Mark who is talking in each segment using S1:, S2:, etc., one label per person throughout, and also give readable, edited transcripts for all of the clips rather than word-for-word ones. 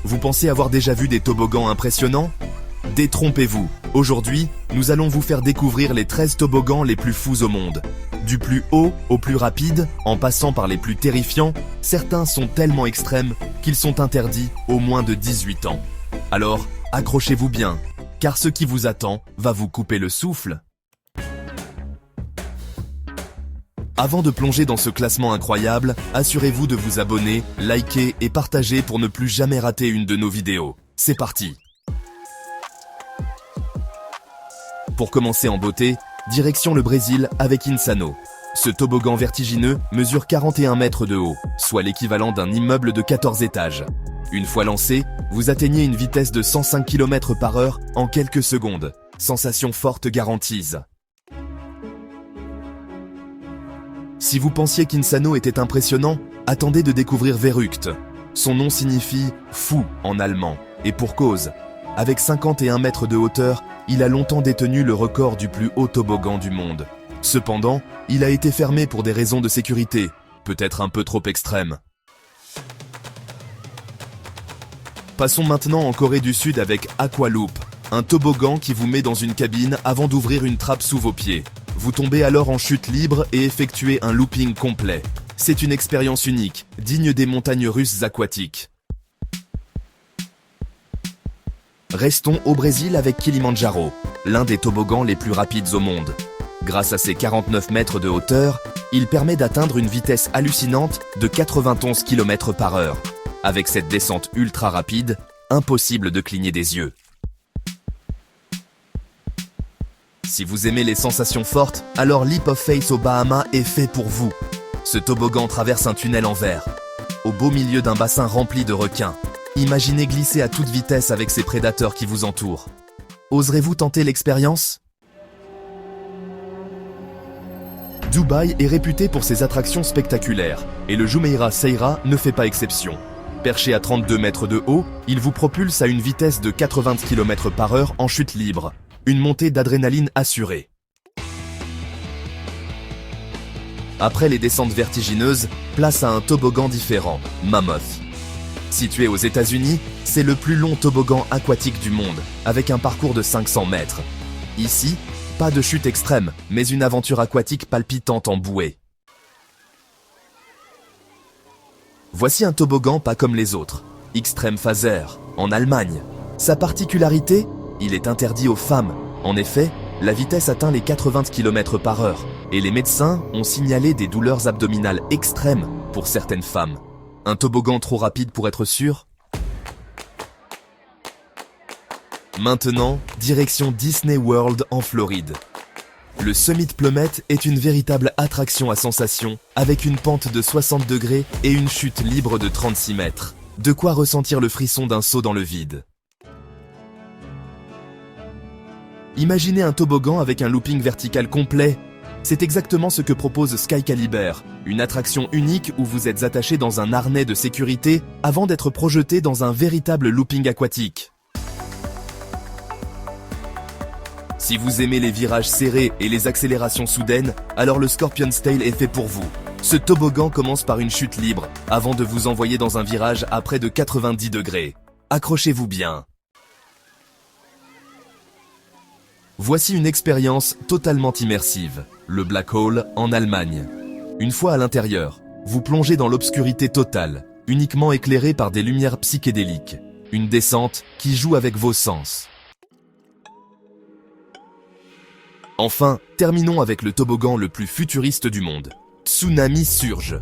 S1: Vous pensez avoir déjà vu des toboggans impressionnants? Détrompez-vous. Aujourd'hui, nous allons vous faire découvrir les 13 toboggans les plus fous au monde. Du plus haut au plus rapide, en passant par les plus terrifiants, certains sont tellement extrêmes qu'ils sont interdits aux moins de 18 ans. Alors, accrochez-vous bien, car ce qui vous attend va vous couper le souffle. Avant de plonger dans ce classement incroyable, assurez-vous de vous abonner, liker et partager pour ne plus jamais rater une de nos vidéos. C'est parti! Pour commencer en beauté, direction le Brésil avec Insano. Ce toboggan vertigineux mesure 41 mètres de haut, soit l'équivalent d'un immeuble de 14 étages. Une fois lancé, vous atteignez une vitesse de 105 km/h en quelques secondes. Sensation forte garantie. Si vous pensiez qu'Insano était impressionnant, attendez de découvrir Verrückt. Son nom signifie « fou » en allemand, et pour cause. Avec 51 mètres de hauteur, il a longtemps détenu le record du plus haut toboggan du monde. Cependant, il a été fermé pour des raisons de sécurité, peut-être un peu trop extrêmes. Passons maintenant en Corée du Sud avec Aqualoop, un toboggan qui vous met dans une cabine avant d'ouvrir une trappe sous vos pieds. Vous tombez alors en chute libre et effectuez un looping complet. C'est une expérience unique, digne des montagnes russes aquatiques. Restons au Brésil avec Kilimanjaro, l'un des toboggans les plus rapides au monde. Grâce à ses 49 mètres de hauteur, il permet d'atteindre une vitesse hallucinante de 91 km/h. Avec cette descente ultra rapide, impossible de cligner des yeux. Si vous aimez les sensations fortes, alors Leap of Faith aux Bahamas est fait pour vous. Ce toboggan traverse un tunnel en verre, au beau milieu d'un bassin rempli de requins. Imaginez glisser à toute vitesse avec ces prédateurs qui vous entourent. Oserez-vous tenter l'expérience? Dubaï est réputé pour ses attractions spectaculaires, et le Jumeirah Seira ne fait pas exception. Perché à 32 mètres de haut, il vous propulse à une vitesse de 80 km/h en chute libre. Une montée d'adrénaline assurée. Après les descentes vertigineuses, place à un toboggan différent, Mammoth. Situé aux États-Unis, c'est le plus long toboggan aquatique du monde, avec un parcours de 500 mètres. Ici, pas de chute extrême, mais une aventure aquatique palpitante en bouée. Voici un toboggan pas comme les autres, Extreme Phaser, en Allemagne. Sa particularité, il est interdit aux femmes. En effet, la vitesse atteint les 80 km/h et les médecins ont signalé des douleurs abdominales extrêmes pour certaines femmes. Un toboggan trop rapide pour être sûr? Maintenant, direction Disney World en Floride. Le Summit Plummet est une véritable attraction à sensations avec une pente de 60 degrés et une chute libre de 36 mètres. De quoi ressentir le frisson d'un saut dans le vide. Imaginez un toboggan avec un looping vertical complet. C'est exactement ce que propose Skycaliber, une attraction unique où vous êtes attaché dans un harnais de sécurité avant d'être projeté dans un véritable looping aquatique. Si vous aimez les virages serrés et les accélérations soudaines, alors le Scorpion's Tail est fait pour vous. Ce toboggan commence par une chute libre avant de vous envoyer dans un virage à près de 90 degrés. Accrochez-vous bien. Voici une expérience totalement immersive, le Black Hole en Allemagne. Une fois à l'intérieur, vous plongez dans l'obscurité totale, uniquement éclairée par des lumières psychédéliques. Une descente qui joue avec vos sens. Enfin, terminons avec le toboggan le plus futuriste du monde, Tsunami Surge.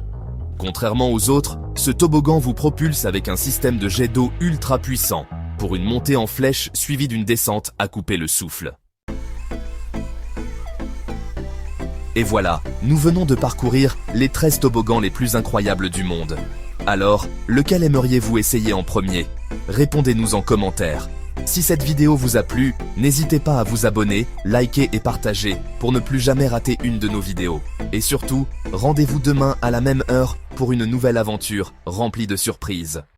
S1: Contrairement aux autres, ce toboggan vous propulse avec un système de jet d'eau ultra puissant, pour une montée en flèche suivie d'une descente à couper le souffle. Et voilà, nous venons de parcourir les 13 toboggans les plus incroyables du monde. Alors, lequel aimeriez-vous essayer en premier? Répondez-nous en commentaire. Si cette vidéo vous a plu, n'hésitez pas à vous abonner, liker et partager pour ne plus jamais rater une de nos vidéos. Et surtout, rendez-vous demain à la même heure pour une nouvelle aventure remplie de surprises.